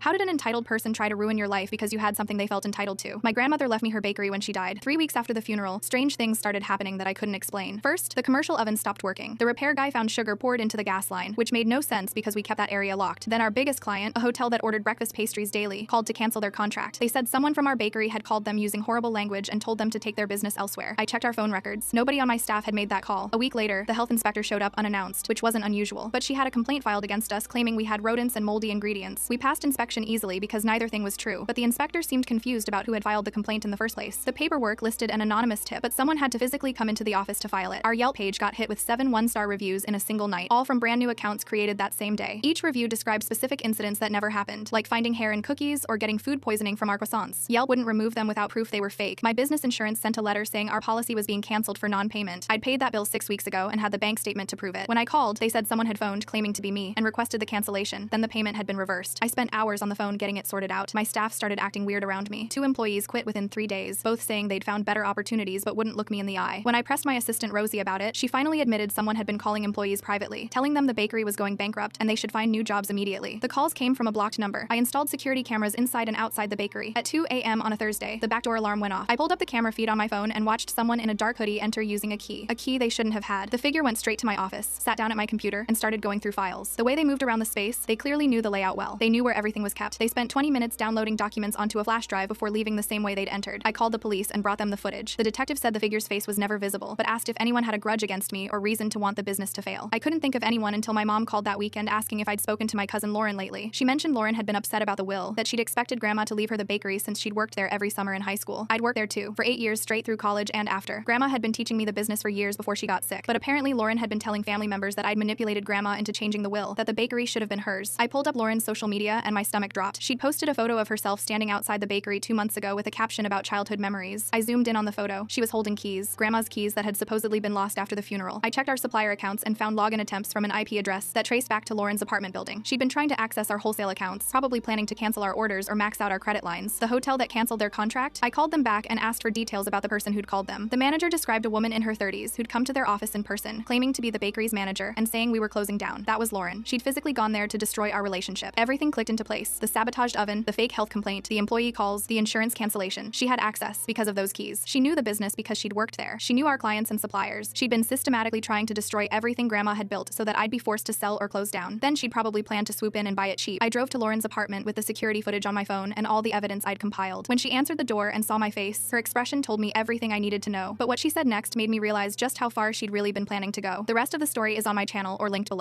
How did an entitled person try to ruin your life because you had something they felt entitled to? My grandmother left me her bakery when she died. 3 weeks after the funeral, strange things started happening that I couldn't explain. First, the commercial oven stopped working. The repair guy found sugar poured into the gas line, which made no sense because we kept that area locked. Then our biggest client, a hotel that ordered breakfast pastries daily, called to cancel their contract. They said someone from our bakery had called them using horrible language and told them to take their business elsewhere. I checked our phone records. Nobody on my staff had made that call. A week later, the health inspector showed up unannounced, which wasn't unusual, but she had a complaint filed against us claiming we had rodents and moldy ingredients. We passed inspection easily because neither thing was true, but the inspector seemed confused about who had filed the complaint in the first place. The paperwork listed an anonymous tip, but someone had to physically come into the office to file it. Our Yelp page got hit with 7 one-star reviews in a single night, all from brand new accounts created that same day. Each review described specific incidents that never happened, like finding hair in cookies or getting food poisoning from our croissants. Yelp wouldn't remove them without proof they were fake. My business insurance sent a letter saying our policy was being canceled for non-payment. I'd paid that bill 6 weeks ago and had the bank statement to prove it. When I called, they said someone had phoned claiming to be me and requested the cancellation. Then the payment had been reversed. I spent hours on the phone getting it sorted out. My staff started acting weird around me. 2 employees quit within 3 days, both saying they'd found better opportunities but wouldn't look me in the eye. When I pressed my assistant Rosie about it, she finally admitted someone had been calling employees privately, telling them the bakery was going bankrupt and they should find new jobs immediately. The calls came from a blocked number. I installed security cameras inside and outside the bakery. At 2 a.m. on a Thursday, the backdoor alarm went off. I pulled up the camera feed on my phone and watched someone in a dark hoodie enter using a key they shouldn't have had. The figure went straight to my office, sat down at my computer, and started going through files. The way they moved around the space, they clearly knew the layout well. They knew where everything was kept. They spent 20 minutes downloading documents onto a flash drive before leaving the same way they'd entered. I called the police and brought them the footage. The detective said the figure's face was never visible, but asked if anyone had a grudge against me or reason to want the business to fail. I couldn't think of anyone until my mom called that weekend asking if I'd spoken to my cousin Lauren lately. She mentioned Lauren had been upset about the will, that she'd expected Grandma to leave her the bakery since she'd worked there every summer in high school. I'd worked there too, for 8 years straight through college and after. Grandma had been teaching me the business for years before she got sick, but apparently Lauren had been telling family members that I'd manipulated Grandma into changing the will, that the bakery should have been hers. I pulled up Lauren's social media and my stomach dropped. She'd posted a photo of herself standing outside the bakery 2 months ago with a caption about childhood memories. I zoomed in on the photo. She was holding keys, Grandma's keys that had supposedly been lost after the funeral. I checked our supplier accounts and found login attempts from an IP address that traced back to Lauren's apartment building. She'd been trying to access our wholesale accounts, probably planning to cancel our orders or max out our credit lines. The hotel that canceled their contract, I called them back and asked for details about the person who'd called them. The manager described a woman in her 30s who'd come to their office in person, claiming to be the bakery's manager and saying we were closing down. That was Lauren. She'd physically gone there to destroy our relationship. Everything clicked into place. The sabotaged oven, the fake health complaint, the employee calls, the insurance cancellation. She had access because of those keys. She knew the business because she'd worked there. She knew our clients and suppliers. She'd been systematically trying to destroy everything Grandma had built so that I'd be forced to sell or close down. Then she'd probably plan to swoop in and buy it cheap. I drove to Lauren's apartment with the security footage on my phone and all the evidence I'd compiled. When she answered the door and saw my face, her expression told me everything I needed to know. But what she said next made me realize just how far she'd really been planning to go. The rest of the story is on my channel or linked below.